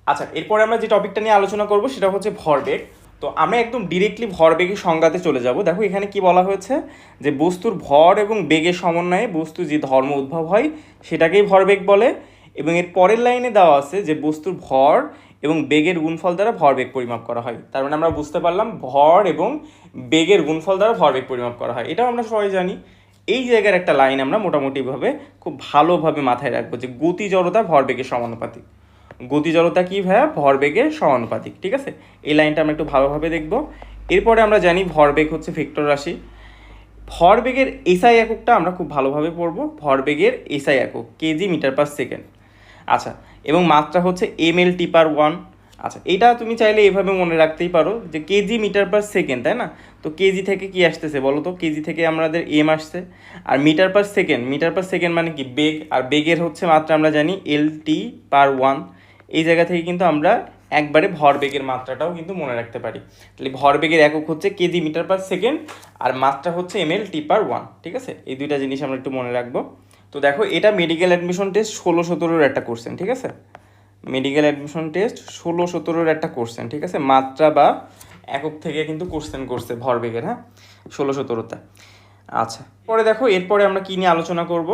আচ্ছা, এরপরে আমরা যে টপিকটা নিয়ে আলোচনা করব সেটা হচ্ছে ভরবেগ। তো আমরা একদম ডিরেক্টলি ভরবেগের সংজ্ঞাতে চলে যাব। দেখো এখানে কি বলা হয়েছে, যে বস্তুর ভর এবং বেগের সমন্বয়ে বস্তু যে ধর্ম উদ্ভব হয় সেটাকেই ভরবেগ বলে। এবং এর পরের লাইনে দেওয়া আছে যে বস্তুর ভর এবং বেগের গুণফল দ্বারা ভরবেগ পরিমাপ করা হয়। তার মানে আমরা বুঝতে পারলাম ভর এবং বেগের গুণফল দ্বারা ভরবেগ পরিমাপ করা হয়, এটাও আমরা সবাই জানি। এই জায়গার একটা লাইন আমরা মোটামুটিভাবে খুব ভালোভাবে মাথায় রাখবো, যে গতি জড়তা ভরবেগের সমানুপাতিক। গতি জড়তা কী ভাইয়া? ভরবেগের সমানুপাতিক। ঠিক আছে, এই লাইনটা আমরা একটু ভালোভাবে দেখব। এরপরে আমরা জানি ভরবেগ হচ্ছে ভেক্টর রাশি। ভরবেগের এসআই এককটা আমরা খুব ভালোভাবে পড়ব। ভরবেগের এসআই একক কেজি মিটার পার সেকেন্ড। আচ্ছা, এবং মাত্রা হচ্ছে ml/t পার ওয়ান। আচ্ছা, এটা তুমি চাইলে এইভাবে মনে রাখতেই পারো যে কেজি মিটার পার সেকেন্ড, তাই না? তো কেজি থেকে কি আসতেছে বলো তো? কেজি থেকে আমাদের এম আসছে। আর meter per second, meter per second মানে কি? বেগ। আর বেগের হচ্ছে মাত্রা আমরা জানি lt পার ওয়ান। এই জায়গা থেকে কিন্তু আমরা একবারে ভরবেগের মাত্রাটাও কিন্তু মনে রাখতে পারি। তাহলে ভরবেগের একক হচ্ছে কেজি মিটার পার সেকেন্ড আর মাত্রা হচ্ছে ml/t পার ওয়ান। ঠিক আছে, এই দুইটা জিনিস আমরা একটু মনে রাখবো। তো দেখো এটা মেডিকেল অ্যাডমিশন টেস্ট 16-17 একটা কোশ্চেন। ঠিক আছে, মেডিকেল অ্যাডমিশন টেস্ট 16-17 একটা কোশ্চেন। ঠিক আছে, মাত্রা বা একক থেকে কিন্তু কোশ্চেন করছে ভরবেগের, হ্যাঁ, 16-17টা। আচ্ছা, পরে দেখো এরপরে আমরা কী নিয়ে আলোচনা করব।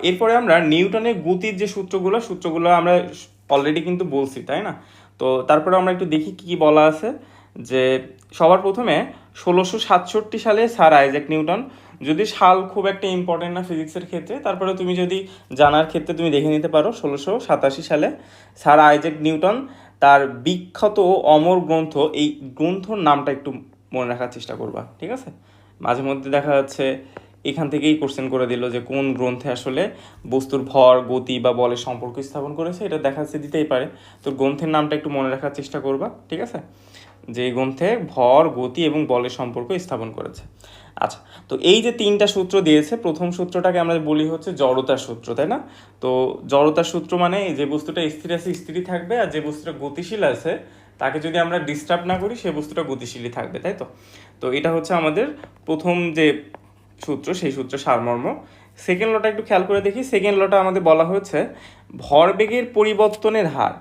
এরপরে আমরা নিউটনের গতির যে সূত্রগুলো আমরা অলরেডি কিন্তু বলছি, তাই না? তো তারপরে আমরা একটু দেখি কী বলা আছে। যে সবার প্রথমে 1667 সালে স্যার আইজ্যাক নিউটন, যদি সাল খুব একটা ইম্পর্টেন্ট না ফিজিক্সের ক্ষেত্রে, তারপরে তুমি যদি জানার ক্ষেত্রে তুমি দেখে নিতে পারো। 1687 সালে স্যার আইজ্যাক নিউটন তার বিখ্যাত অমর গ্রন্থ, এই গ্রন্থর নামটা একটু মনে রাখার চেষ্টা করবা। ঠিক আছে, মাঝে মধ্যে দেখা যাচ্ছে এখান থেকেই কোশ্চেন করে দিল যে কোন গ্রন্থে আসলে বস্তুর ভর, গতি বা বলের সম্পর্ক স্থাপন করেছে, এটা দেখা যাচ্ছে দিতেই পারে। তো গ্রন্থের নামটা একটু মনে রাখার চেষ্টা করবা। ঠিক আছে, যে গ্রন্থে ভর, গতি এবং বলের সম্পর্ক স্থাপন করেছে। আচ্ছা, তো এই যে তিনটা সূত্র দিয়েছে, প্রথম সূত্রটাকে আমরা বলি হচ্ছে জড়তার সূত্র, তাই না? তো জড়তার সূত্র মানে যে বস্তুটা স্থির আছে স্থিরই থাকবে, আর যে বস্তুটা গতিশীল আছে তাকে যদি আমরা ডিস্টার্ব না করি সে বস্তুটা গতিশীলই থাকবে, তাই তো? তো এটা হচ্ছে আমাদের প্রথম যে সূত্র, সেই সূত্রের সারমর্ম। সেকেন্ড লটা একটু খেয়াল করে দেখি। সেকেন্ড লটা আমাদের বলা হয়েছে ভরবেগের পরিবর্তনের হার,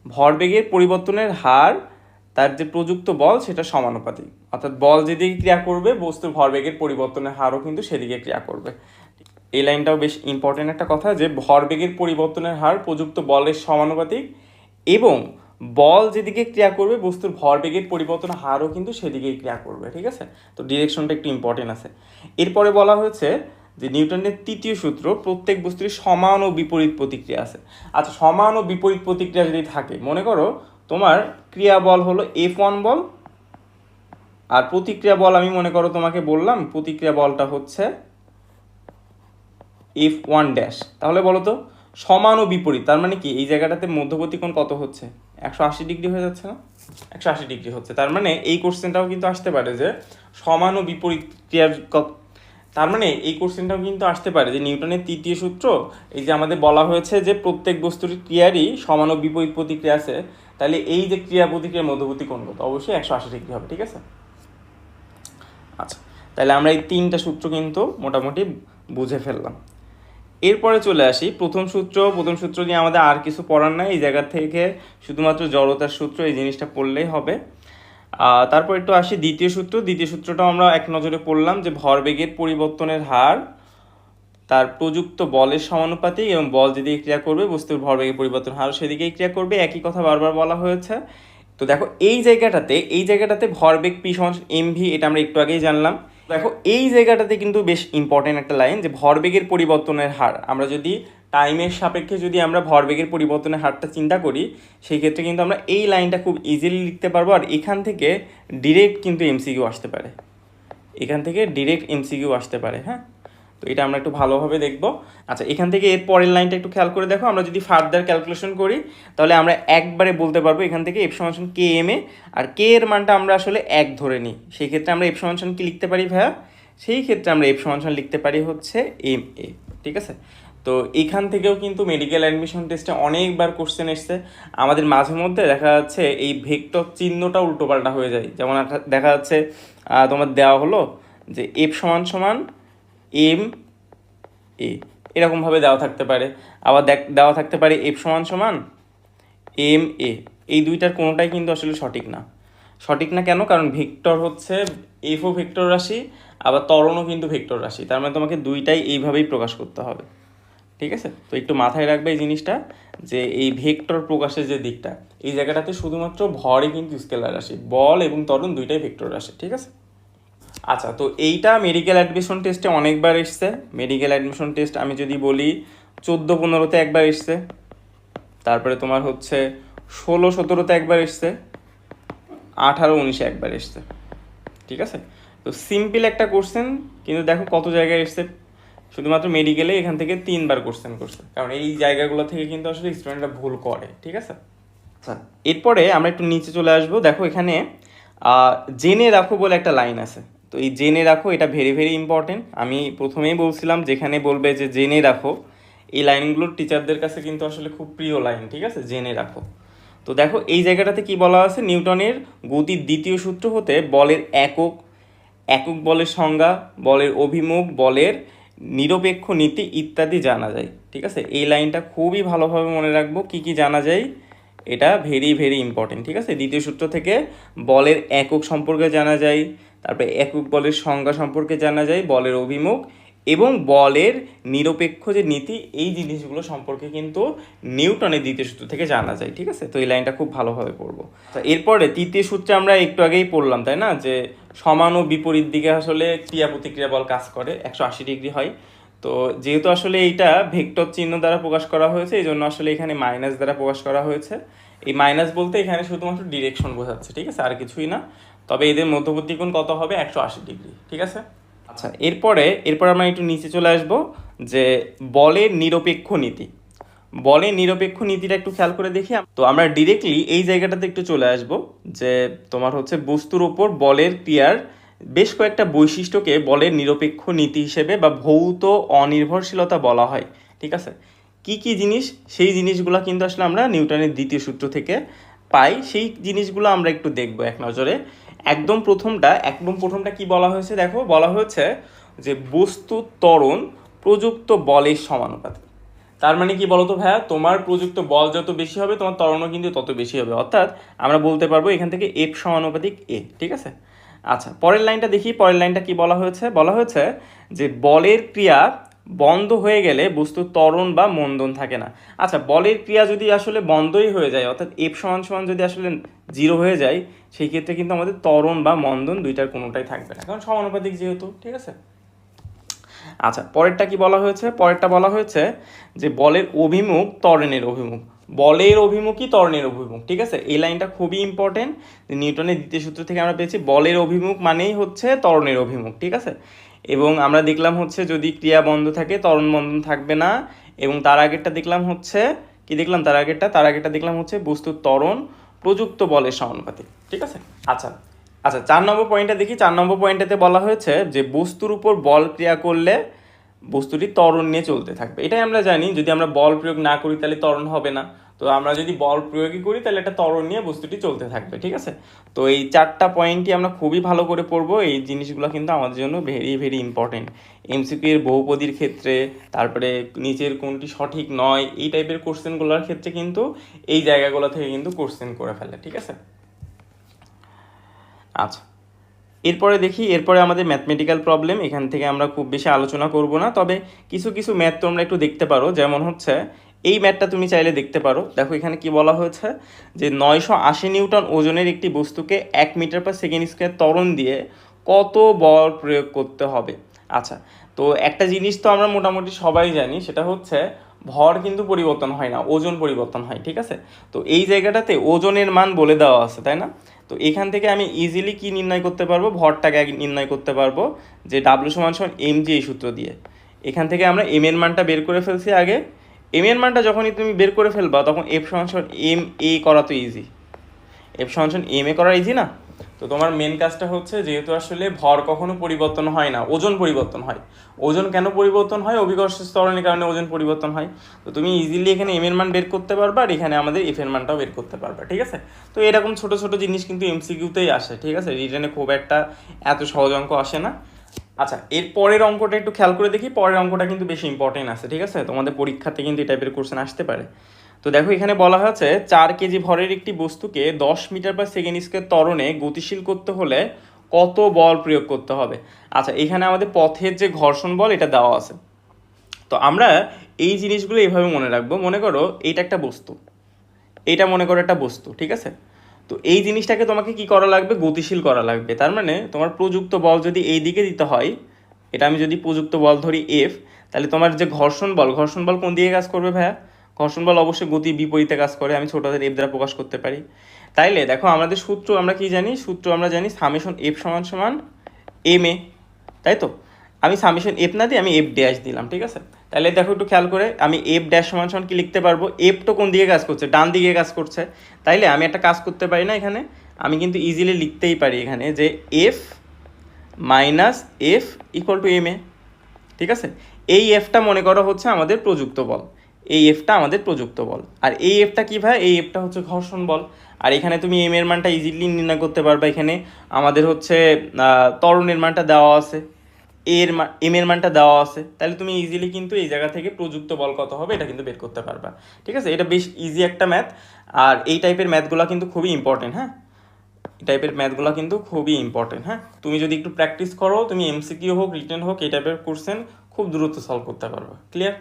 ভরবেগের পরিবর্তনের হার তার যে প্রযুক্ত বল সেটা সমানুপাতিক। অর্থাৎ বল যেদিকে ক্রিয়া করবে বস্তুর ভরবেগের পরিবর্তনের হারও কিন্তু সেদিকে ক্রিয়া করবে। এই লাইনটাও বেশ ইম্পর্টেন্ট একটা কথা, যে ভরবেগের পরিবর্তনের হার প্রযুক্ত বলের সমানুপাতিক এবং বল যেদিকে ক্রিয়া করবে বস্তুর ভরবেগের পরিবর্তনের হারও কিন্তু সেদিকেই ক্রিয়া করবে। ঠিক আছে, তো ডিরেকশনটা একটু ইম্পর্টেন্ট আছে। এরপরে বলা হয়েছে যে নিউটনের তৃতীয় সূত্র, প্রত্যেক বস্তুর সমান ও বিপরীত প্রতিক্রিয়া আছে। আচ্ছা, সমান ও বিপরীত প্রতিক্রিয়া যদি থাকে, মনে করো তোমার ক্রিয়া বল হলো F1 বল, আর প্রতিক্রিয়া বল আমি মনে করো তোমাকে বললাম প্রতিক্রিয়া বলটা হচ্ছে F1 ড্যাশ। তাহলে বলো তো সমান ও বিপরীত, তার মানে কি এই জায়গাটাতে মধ্যবর্তী কোণ কত হচ্ছে? 180 ডিগ্রি হয়ে যাচ্ছে না? 180 ডিগ্রি হচ্ছে। তার মানে এই কোশ্চেনটাও কিন্তু আসতে পারে যে সমান ও বিপরীত ক্রিয়ার, তার মানে এই কোশ্চেনটাও কিন্তু আসতে পারে যে নিউটনের তৃতীয় সূত্র, এই যে আমাদের বলা হয়েছে যে প্রত্যেক বস্তুর ক্রিয়ারই সমান ও বিপরীত প্রতিক্রিয়া আছে, তাহলে এই যে ক্রিয়া প্রতিক্রিয়ার মধ্যবর্তী কোণ কত? অবশ্যই 180 ডিগ্রি হবে। ঠিক আছে, আচ্ছা, তাহলে আমরা এই তিনটা সূত্র কিন্তু মোটামুটি বুঝে ফেললাম। এরপরে চলে আসি প্রথম সূত্র। প্রথম সূত্র নিয়ে আমাদের আর কিছু পড়ার নাই, এই জায়গা থেকে শুধুমাত্র জড়তার সূত্র এই জিনিসটা পড়লেই হবে। তারপর একটু আসি দ্বিতীয় সূত্র। দ্বিতীয় সূত্রটাও আমরা এক নজরে পড়লাম, যে ভরবেগের পরিবর্তনের হার তার প্রযুক্ত বলের সমানুপাতিক এবং বল যেদিকে ক্রিয়া করবে বস্তুর ভরবেগের পরিবর্তন হারও সেদিকেই ক্রিয়া করবে। একই কথা বারবার বলা হয়েছে। তো দেখো এই জায়গাটাতে ভরবেগ P সমান mv, এটা আমরা একটু আগেই জানলাম। দেখো এই জায়গাটাতে কিন্তু বেশ ইম্পর্টেন্ট একটা লাইন, যে ভরবেগের পরিবর্তনের হার, আমরা যদি টাইমের সাপেক্ষে যদি আমরা ভরবেগের পরিবর্তনের হারটা চিন্তা করি, সেই ক্ষেত্রে কিন্তু আমরা এই লাইনটা খুব ইজিলি লিখতে পারবো। আর এখান থেকে ডিরেক্ট কিন্তু এমসিকিউ আসতে পারে, আসতে পারে, হ্যাঁ। তো এটা আমরা একটু ভালোভাবে দেখব। আচ্ছা, এখান থেকে এর পরের লাইনটা একটু খেয়াল করে দেখো। আমরা যদি ফার্দার ক্যালকুলেশন করি তাহলে আমরা একবারে বলতে পারবো এখান থেকে এফ সমান কে এম এ, আর কে এর মানটা আমরা আসলে 1 ধরে নিই। সেই ক্ষেত্রে আমরা এফ সমান কি লিখতে পারি ভাইয়া? সেই ক্ষেত্রে আমরা এফ সমান লিখতে পারি হচ্ছে এম এ। ঠিক আছে, তো এখান থেকেও কিন্তু মেডিকেল অ্যাডমিশন টেস্টে অনেকবার কোশ্চেন এসছে। আমাদের মাঝে মধ্যে দেখা যাচ্ছে এই ভেক্টর চিহ্নটা উল্টোপাল্টা হয়ে যায়। যেমন দেখা যাচ্ছে তোমার দেওয়া হলো যে এফ সমান এম এ, এরকমভাবে দেওয়া থাকতে পারে। আবার দেওয়া থাকতে পারে এফ সমান এম এ, এই দুইটার কোনোটাই কিন্তু আসলে সঠিক না। সঠিক না কেন? কারণ ভেক্টর হচ্ছে এফও ভেক্টর রাশি, আবার ত্বরণও কিন্তু ভেক্টর রাশি, তার মানে তোমাকে দুইটাই এইভাবেই প্রকাশ করতে হবে। ঠিক আছে, তো একটু মাথায় রাখবে এই জিনিসটা, যে এই ভেক্টর প্রকাশের যে দিকটা, এই জায়গাটাতে শুধুমাত্র ভরই কিন্তু স্কেলার রাশি, বল এবং ত্বরণ দুইটাই ভেক্টর রাশি। ঠিক আছে, আচ্ছা, তো এইটা মেডিকেল অ্যাডমিশন টেস্টে অনেকবার এসছে। মেডিকেল অ্যাডমিশন টেস্ট আমি যদি বলি 14-15-তে একবার এসছে, তারপরে তোমার হচ্ছে 16-17-তে একবার এসছে, 18-19-এ একবার এসছে। ঠিক আছে, তো সিম্পল একটা কোশ্চেন, কিন্তু দেখো কত জায়গায় এসছে। শুধুমাত্র মেডিকেলে এখান থেকে 3বার কোশ্চেন করছে, কারণ এই জায়গাগুলো থেকে কিন্তু আসলে স্টুডেন্টরা ভুল করে। ঠিক আছে, আচ্ছা, এরপরে আমরা একটু নিচে চলে আসবো। দেখো এখানে জেনে রাখো বলে একটা লাইন আছে। তো এই জেনে রাখো এটা ভেরি ভেরি ইম্পর্টেন্ট। আমি প্রথমেই বলছিলাম যেখানে বলবে যে জেনে রাখো, এই লাইনগুলোর টিচারদের কাছে কিন্তু আসলে খুব প্রিয় লাইন। ঠিক আছে, জেনে রাখো। তো দেখো এই জায়গাটাতে কি বলা আছে, নিউটনের গতির দ্বিতীয় সূত্র হতে বলের একক, একক বলের সংজ্ঞা, বলের অভিমুখ, বলের নিরপেক্ষ নীতি ইত্যাদি জানা যায়। ঠিক আছে, এই লাইনটা খুবই ভালোভাবে মনে রাখবো, কি কি জানা যায়, এটা ভেরি ভেরি ইম্পর্টেন্ট। ঠিক আছে, দ্বিতীয় সূত্র থেকে বলের একক সম্পর্কে জানা যায়, তারপরে একক বলের সংজ্ঞা সম্পর্কে জানা যায়, বলের অভিমুখ এবং বলের নিরপেক্ষ যে নীতি, এই জিনিসগুলো সম্পর্কে কিন্তু নিউটনের দ্বিতীয় সূত্র থেকে জানা যায়। ঠিক আছে, তো এই লাইনটা খুব ভালোভাবে পড়বো। তো এরপরে তৃতীয় সূত্রে আমরা একটু আগেই পড়লাম, তাই না, যে সমান ও বিপরীত দিকে আসলে ক্রিয়া প্রতিক্রিয়া বল কাজ করে, 180 ডিগ্রি হয়। তো যেহেতু আসলে এইটা ভেক্টর চিহ্ন দ্বারা প্রকাশ করা হয়েছে, এই জন্য আসলে এখানে মাইনাস দ্বারা প্রকাশ করা হয়েছে। এই মাইনাস বলতে এখানে শুধুমাত্র ডিরেকশন বোঝাচ্ছে। ঠিক আছে, আর কিছুই না। তবে এদের মধ্যবর্তী কোণ কত হবে, 180 ডিগ্রি। ঠিক আছে, আচ্ছা, এরপর আমরা একটু নিচে চলে আসবো, যে বলের নিরপেক্ষ নীতি। বলের নিরপেক্ষ নীতিটা একটু খেয়াল করে দেখি। তো আমরা ডিরেক্টলি এই জায়গাটাতে একটু চলে আসবো, যে তোমার হচ্ছে বস্তুর ওপর বলের ক্রিয়ার বেশ কয়েকটা বৈশিষ্ট্যকে বলের নিরপেক্ষ নীতি হিসেবে বা ভৌত অনির্ভরশীলতা বলা হয়। ঠিক আছে, কি কি জিনিস, সেই জিনিসগুলো কিন্তু আসলে আমরা নিউটনের দ্বিতীয় সূত্র থেকে পাই। সেই জিনিসগুলো আমরা একটু দেখবো এক নজরে। একদম প্রথমটা কি বলা হয়েছে, দেখো বলা হয়েছে যে বস্তু ত্বরণ প্রযুক্ত বলের সমানুপাতিক। তার মানে কি বলতো ভাইয়া, তোমার প্রযুক্ত বল যত বেশি হবে তোমার ত্বরণও কিন্তু তত বেশি হবে। অর্থাৎ আমরা বলতে পারবো এখান থেকে এফ সমানুপাতিক এ। ঠিক আছে, আচ্ছা, পরের লাইনটা দেখি। পরের লাইনটা কি বলা হয়েছে, বলা হয়েছে যে বলের ক্রিয়া বন্ধ হয়ে গেলে বস্তুর ত্বরণ বা মন্দন থাকে না। আচ্ছা, বলের ক্রিয়া যদি আসলে বন্ধই হয়ে যায়, অর্থাৎ এফ সমান সমান যদি আসলে 0 হয়ে যায়, সেই ক্ষেত্রে কিন্তু আমাদের ত্বরণ বা মন্দন দুইটার কোনোটাই থাকবে না, কারণ সমানুপাতিক যেহেতু। ঠিক আছে, আচ্ছা, পরেরটা কি বলা হয়েছে, পরেরটা বলা হয়েছে যে বলের অভিমুখ ত্বরণের অভিমুখ, বলের অভিমুখই ত্বরণের অভিমুখ। ঠিক আছে, এই লাইনটা খুবই ইম্পর্টেন্ট। নিউটনের দ্বিতীয় সূত্র থেকে আমরা পেয়েছি বলের অভিমুখ মানেই হচ্ছে ত্বরণের অভিমুখ। ঠিক আছে, এবং আমরা দেখলাম হচ্ছে যদি ক্রিয়া বন্ধ থাকে ত্বরণ বন্ধন থাকবে না। এবং তার আগেরটা দেখলাম হচ্ছে কি, দেখলাম তার আগেরটা দেখলাম হচ্ছে বস্তুর ত্বরণ প্রযুক্ত বলের সমানুপাতিক। ঠিক আছে, আচ্ছা আচ্ছা, 4 নম্বর পয়েন্টটা দেখি। 4 নম্বর পয়েন্টটাতে বলা হয়েছে যে বস্তুর উপর বল ক্রিয়া করলে বস্তুটি ত্বরণ নিয়ে চলতে থাকবে। এটাই আমরা জানি, যদি আমরা বল প্রয়োগ না করি তাহলে ত্বরণ হবে না। তো আমরা যদি বল প্রয়োগই করি তাহলে একটা ত্বরণ নিয়ে বস্তুটি চলতে থাকবে। ঠিক আছে, তো এই 4টা পয়েন্টই আমরা খুবই ভালো করে পড়বো। এই জিনিসগুলো কিন্তু আমাদের জন্য ভেরি ভেরি ইম্পর্টেন্ট। এমসিকিউ এর বহুপদীর ক্ষেত্রে, তারপরে নিচের কোনটি সঠিক নয়, এই টাইপের কোশ্চেনগুলোর ক্ষেত্রে কিন্তু এই জায়গাগুলো থেকে কিন্তু কোশ্চেন করে ফেলে। ঠিক আছে, আচ্ছা, এরপরে আমাদের ম্যাথমেটিক্যাল প্রবলেম। এখান থেকে আমরা খুব বেশি আলোচনা করব না, তবে কিছু কিছু ম্যাথ তোমরা একটু দেখতে পারো। যেমন হচ্ছে এই ম্যাথটা তুমি চাইলে দেখতে পারো। দেখো এখানে কি বলা হয়েছে, যে 980 নিউটন ওজনের একটি বস্তুকে 1 মিটার/সেকেন্ড স্কোয়ার ত্বরণ দিয়ে কত বল প্রয়োগ করতে হবে। আচ্ছা, তো একটা জিনিস তো আমরা মোটামুটি সবাই জানি, সেটা হচ্ছে ভর কিন্তু পরিবর্তন হয় না, ওজন পরিবর্তন হয়। ঠিক আছে, তো এই জায়গাটাতে ওজনের মান বলে দেওয়া আছে, তাই না। তো এখান থেকে আমি ইজিলি কি নির্ণয় করতে পারবো, ভরটাকে আগে নির্ণয় করতে পারবো, যে ডাব্লু সমান সমান এম জি, এই সূত্র দিয়ে। এখান থেকে আমরা এম এর মানটা বের করে ফেলছি আগে। এম এর মানটা যখনই তুমি বের করে ফেলবা, তখন এফ সমান সমান এম এ করা তো ইজি। এফ সমান সমান এম এ করা ইজি না। তো তোমার মেন কাজটা হচ্ছে, যেহেতু আসলে ভর কখনো পরিবর্তন হয় না, ওজন পরিবর্তন হয়। ওজন কেন পরিবর্তন হয়, অভিকর্ষ ত্বরণের কারণে ওজন পরিবর্তন হয়। তো তুমি ইজিলি এখানে এম এর মান বের করতে পারবা, আর এখানে আমাদের এফ এর মানটাও বের করতে পারবা। ঠিক আছে, তো এরকম ছোট ছোট জিনিস কিন্তু এমসিকিউতেই আসে। ঠিক আছে, রিটেনে খুব একটা এত সহজ অঙ্ক আসে না। আচ্ছা, এর পরের অঙ্কটা একটু খেয়াল করে দেখি। পরের অঙ্কটা কিন্তু বেশি ইম্পর্টেন্ট আছে। ঠিক আছে, তোমাদের পরীক্ষাতে কিন্তু এই টাইপের কোশ্চেন আসতে পারে। তো দেখো এখানে বলা হয়েছে 4 কেজি ভরের একটি বস্তুকে 10 মিটার/সেকেন্ড স্কয়ার ত্বরণে গতিশীল করতে হলে কত বল প্রয়োগ করতে হবে। আচ্ছা, এখানে আমাদের পথের যে ঘর্ষণ বল এটা দেওয়া আছে। তো আমরা এই জিনিসগুলো এইভাবে মনে রাখবো। মনে করো এইটা একটা বস্তু, এইটা মনে করো একটা বস্তু, ঠিক আছে। তো এই জিনিসটাকে তোমাকে কি করা লাগবে, গতিশীল করা লাগবে। তার মানে তোমার প্রযুক্ত বল যদি এই দিকে দিতে হয়, এটা আমি যদি প্রযুক্ত বল ধরি এফ, তাহলে তোমার যে ঘর্ষণ বল কোন দিকে কাজ করবে ভাইয়া? ঘর্ষণ বল অবশ্যই গতির বিপরীতে কাজ করে, আমি ছোটদের এফ দ্বারা প্রকাশ করতে পারি। তাইলে দেখো আমাদের সূত্র আমরা কি জানি, সূত্র আমরা জানি সামেশন এফ সমান সমান এম এ, তাই তো। আমি সামেশন এফ না দিয়ে আমি এফ ড্যাশ দিলাম, ঠিক আছে। তাহলে দেখো একটু খেয়াল করে, আমি এফ ড্যাশ সমান সমান কি লিখতে পারবো, এফ তো কোন দিকে কাজ করছে, ডান দিকে কাজ করছে। তাইলে আমি একটা কাজ করতে পারি না এখানে, আমি কিন্তু ইজিলি লিখতেই পারি এখানে যে F minus F equal to M A, ঠিক আছে। এই এফটা মনে করা হচ্ছে আমাদের প্রযুক্ত বল, এই এফটা আমাদের প্রযুক্ত বল। আর এই এফটা কী ভাই, এই এফটা হচ্ছে ঘর্ষণ বল। আর এখানে তুমি এম এর মানটা ইজিলি নির্ণয় করতে পারবা। এখানে আমাদের হচ্ছে ত্বরণের মানটা দেওয়া আছে, এম এর মানটা দেওয়া আছে। তাহলে তুমি ইজিলি কিন্তু এই জায়গা থেকে প্রযুক্ত বল কত হবে এটা কিন্তু বের করতে পারবা, ঠিক আছে। এটা বেশ ইজি একটা ম্যাথ। আর এই টাইপের ম্যাথগুলো কিন্তু খুবই ইম্পর্টেন্ট, হ্যাঁ, এই টাইপের ম্যাথগুলো কিন্তু খুবই ইম্পর্টেন্ট। হ্যাঁ, তুমি যদি একটু প্র্যাকটিস করো, তুমি এমসিকিউ হোক রিটেন হোক এই টাইপের কোশ্চেন খুব দ্রুত সলভ করতে পারবে। ক্লিয়ার?